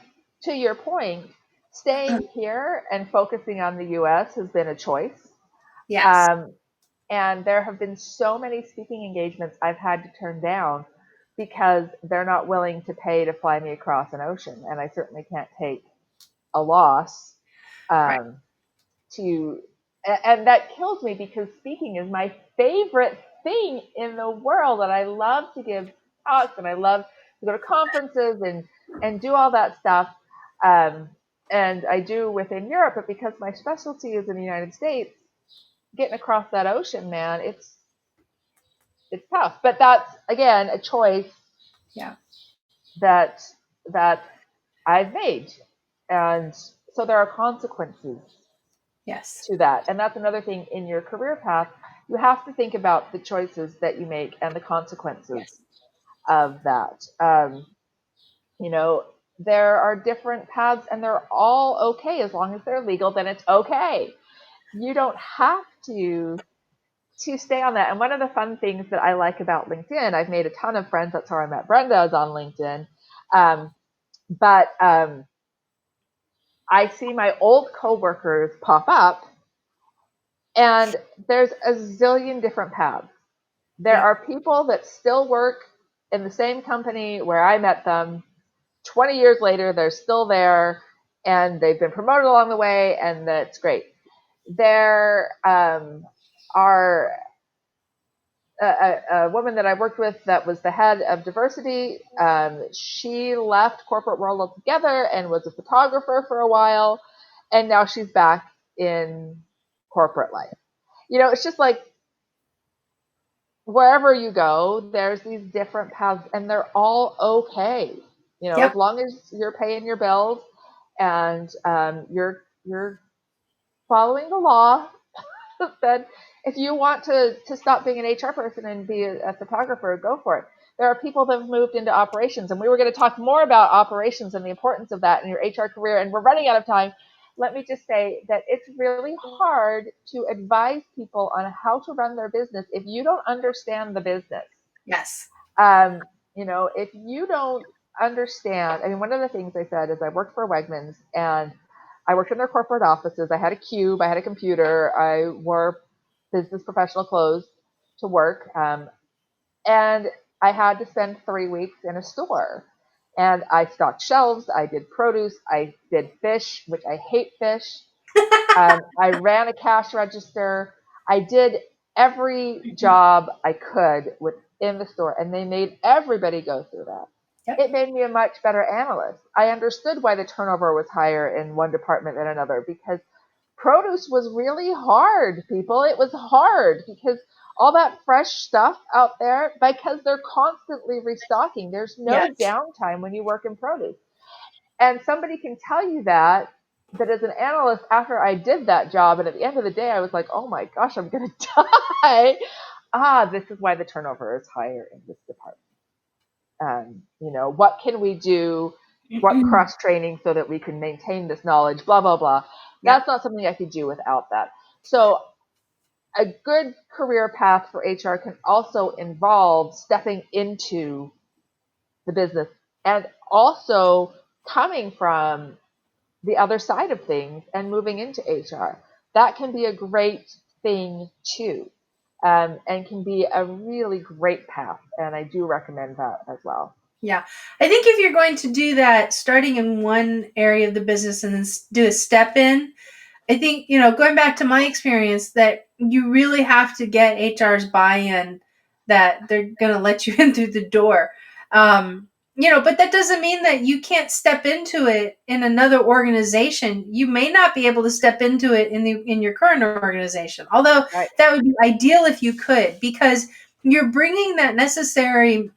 Speaker 2: to your point, staying here and focusing on the US has been a choice.
Speaker 1: Yes.
Speaker 2: Um, and there have been so many speaking engagements I've had to turn down because they're not willing to pay to fly me across an ocean. And I certainly can't take a loss
Speaker 1: Right.
Speaker 2: um, to, and that kills me because speaking is my favorite thing in the world. And I love to give talks and I love to go to conferences and do all that stuff. Um, and I do within Europe, but because my specialty is in the United States, getting across that ocean, man, it's tough. But that's again a choice
Speaker 1: Yeah.
Speaker 2: that that I've made, and so there are consequences
Speaker 1: Yes.
Speaker 2: to that. And that's another thing in your career path. You have to think about the choices that you make and the consequences
Speaker 1: Yes.
Speaker 2: of that. You know, there are different paths, and they're all okay as long as they're legal. Then it's okay. You don't have to stay on that. And one of the fun things that I like about LinkedIn, I've made a ton of friends. That's how I met Brenda, is on LinkedIn. But I see my old coworkers pop up, and there's a zillion different paths. There
Speaker 1: Yep.
Speaker 2: are people that still work in the same company where I met them. 20 years later, they're still there, and they've been promoted along the way, and that's great. There are a woman that I worked with that was the head of diversity. She left corporate world altogether and was a photographer for a while, and now she's back in corporate life. You know, it's just like wherever you go, there's these different paths, and they're all okay. You know, as
Speaker 1: Yep.
Speaker 2: long as you're paying your bills and you're following the law, then if you want to stop being an HR person and be a photographer, go for it. There are people that have moved into operations, and we were going to talk more about operations and the importance of that in your HR career, and we're running out of time. Let me just say that it's really hard to advise people on how to run their business if you don't understand the business.
Speaker 1: Yes.
Speaker 2: You know, if you don't understand, I mean, one of the things I said is I worked for Wegmans, and I worked in their corporate offices. I had a cube, I had a computer, I wore business professional clothes to work. And I had to spend 3 weeks in a store. And I stocked shelves, I did produce, I did fish, which I hate fish. I ran a cash register. I did every job I could within the store, and they made everybody go through that.
Speaker 1: Yep.
Speaker 2: It made me a much better analyst. I understood why the turnover was higher in one department than another, because produce was really hard, people. It was hard because all that fresh stuff out there, because they're constantly restocking. There's no
Speaker 1: Yes.
Speaker 2: downtime when you work in produce. And somebody can tell you that as an analyst, after I did that job, and at the end of the day, I was like, oh my gosh, I'm going to die. This is why the turnover is higher in this department. You know, what can we do? What cross training so that we can maintain this knowledge? Blah, blah, blah.
Speaker 1: Yep.
Speaker 2: That's not something I could do without that. So a good career path for HR can also involve stepping into the business and also coming from the other side of things and moving into HR. That can be a great thing too, and can be a really great path. And I do recommend that as well.
Speaker 1: Yeah. I think if you're going to do that, starting in one area of the business and then do a step in, I think, going back to my experience, that you really have to get HR's buy-in that they're going to let you in through the door. But that doesn't mean that you can't step into it in another organization. You may not be able to step into it in your current organization, although
Speaker 2: Right.
Speaker 1: that would be ideal if you could, because you're bringing that necessary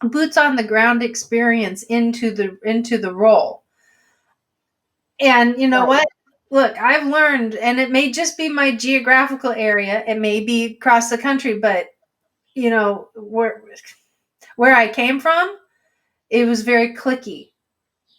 Speaker 1: boots on the ground experience into the role. And you know
Speaker 2: Right.
Speaker 1: what? Look, I've learned, and it may just be my geographical area, it may be across the country, but where I came from, it was very cliquey.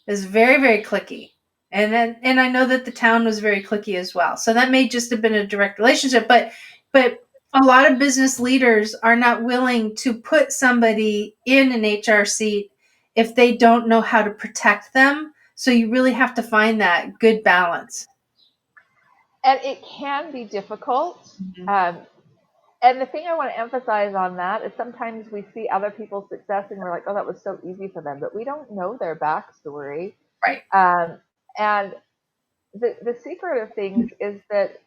Speaker 1: It was very, very cliquey. And I know that the town was very cliquey as well. So that may just have been a direct relationship, but a lot of business leaders are not willing to put somebody in an HR seat if they don't know how to protect them. So you really have to find that good balance.
Speaker 2: And it can be difficult.
Speaker 1: Mhm.
Speaker 2: Um, and the thing I want to emphasize on that is sometimes we see other people's success and we're like, oh, that was so easy for them, but we don't know their backstory.
Speaker 1: Right.
Speaker 2: Um, and the secret of things is that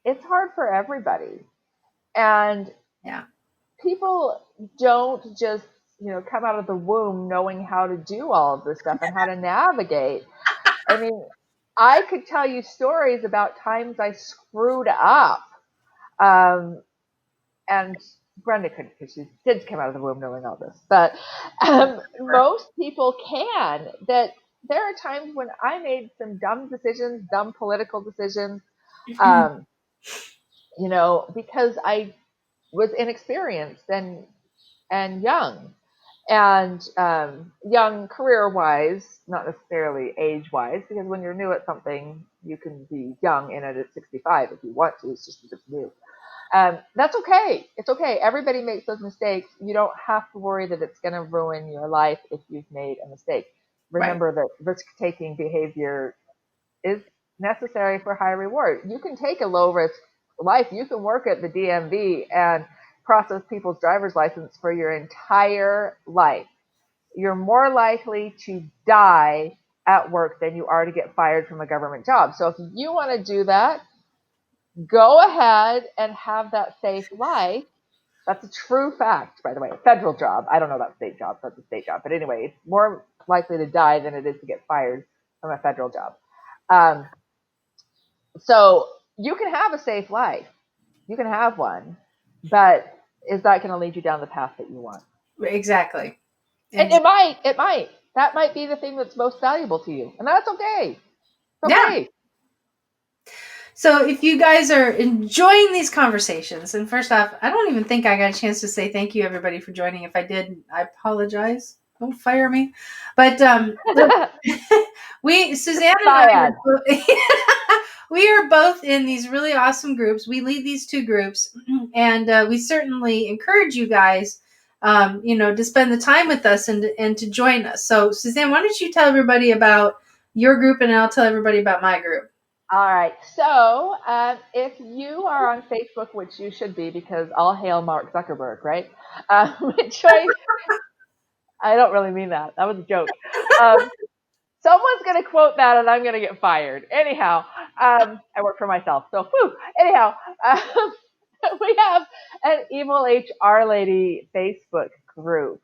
Speaker 2: it's hard for everybody. And
Speaker 1: Yeah.
Speaker 2: people don't just come out of the womb knowing how to do all of this stuff and how to navigate. I mean, I could tell you stories about times I screwed up. Um, and Brenda couldn't because she did come out of the womb knowing all this. But most people can. That there are times when I made some dumb decisions, dumb political decisions, um, because I was inexperienced and young. And young career wise, not necessarily age wise, because when you're new at something, you can be young in it at 65 if you want to. It's just that it's new. That's okay. It's okay. Everybody makes those mistakes. You don't have to worry that it's going to ruin your life if you've made a mistake.
Speaker 1: Right.
Speaker 2: Remember that risk-taking behavior is necessary for high reward. You can take a low-risk life. You can work at the DMV and process people's driver's license for your entire life. You're more likely to die at work than you are to get fired from a government job. So if you want to do that, go ahead and have that safe life. That's a true fact, by the way. A federal job. I don't know about state jobs. That's a state job. But anyway, it's more likely to die than it is to get fired from a federal job. Um, so you can have a safe life. You can have one. But is that going to lead you down the path that you want?
Speaker 1: Exactly.
Speaker 2: And it might. It might. That might be the thing that's most valuable to you. And that's okay. It's okay.
Speaker 1: Yeah. So if you guys are enjoying these conversations, and first off, I don't even think I got a chance to say thank you, everybody, for joining. If I did, I apologize. Don't fire me. But Suzanne and I, we are both in these really awesome groups. We lead these two groups, and we certainly encourage you guys, to spend the time with us and to join us. So, Suzanne, why don't you tell everybody about your group, and I'll tell everybody about my group.
Speaker 2: All right. So if you are on Facebook, which you should be because all hail Mark Zuckerberg, right? Which I don't really mean that. That was a joke. Someone's going to quote that and I'm going to get fired. Anyhow, I work for myself. So, anyhow, we have an Evil HR Lady Facebook group.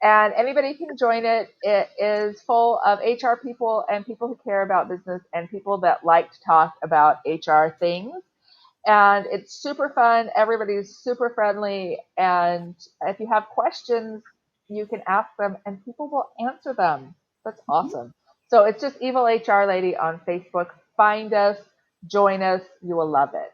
Speaker 2: And anybody can join it. It is full of HR people and people who care about business and people that like to talk about HR things. And it's super fun. Everybody's super friendly. And if you have questions, you can ask them and people will answer them. That's awesome. So it's just Evil HR Lady on Facebook. Find us, join us. You will love it.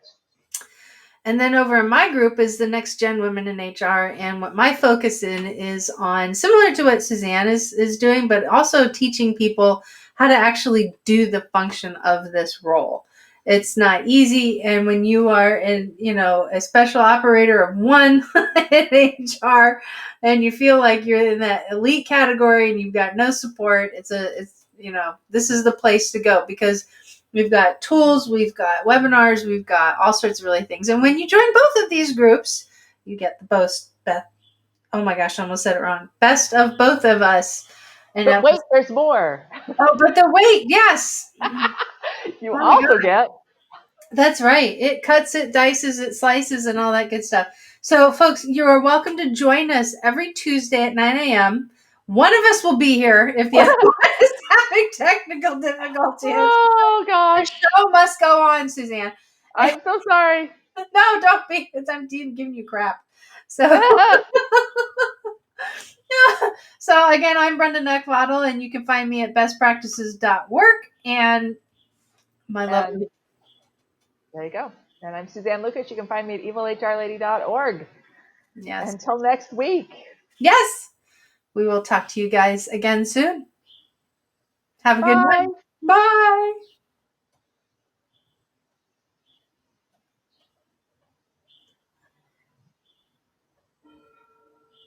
Speaker 1: And then over in my group is the Next Gen Women in HR. And what my focus is on, similar to what Suzanne is doing, but also teaching people how to actually do the function of this role. It's not easy. And when you are a special operator of one in HR and you feel like you're in that elite category and you've got no support, this is the place to go, because we've got tools, we've got webinars, we've got all sorts of really things. And when you join both of these groups, you get the oh my gosh, I almost said it wrong. Best of both of us.
Speaker 2: But wait, there's more.
Speaker 1: But the wait, yes.
Speaker 2: You also get.
Speaker 1: That's right. It cuts, it dices, it slices, and all that good stuff. So, folks, you are welcome to join us every Tuesday at 9 a.m. One of us will be here if the other one is having technical difficulties.
Speaker 2: Oh, gosh.
Speaker 1: The show must go on, Suzanne.
Speaker 2: I'm so sorry.
Speaker 1: No, don't be. I'm giving you crap. So, so again, I'm Brenda Neckwaddle, and you can find me at bestpractices.work. And my lovely.
Speaker 2: There you go. And I'm Suzanne Lucas. You can find me at evilhrlady.org.
Speaker 1: Yes.
Speaker 2: Until next week.
Speaker 1: Yes. We will talk to you guys again soon. Have a good night. Bye.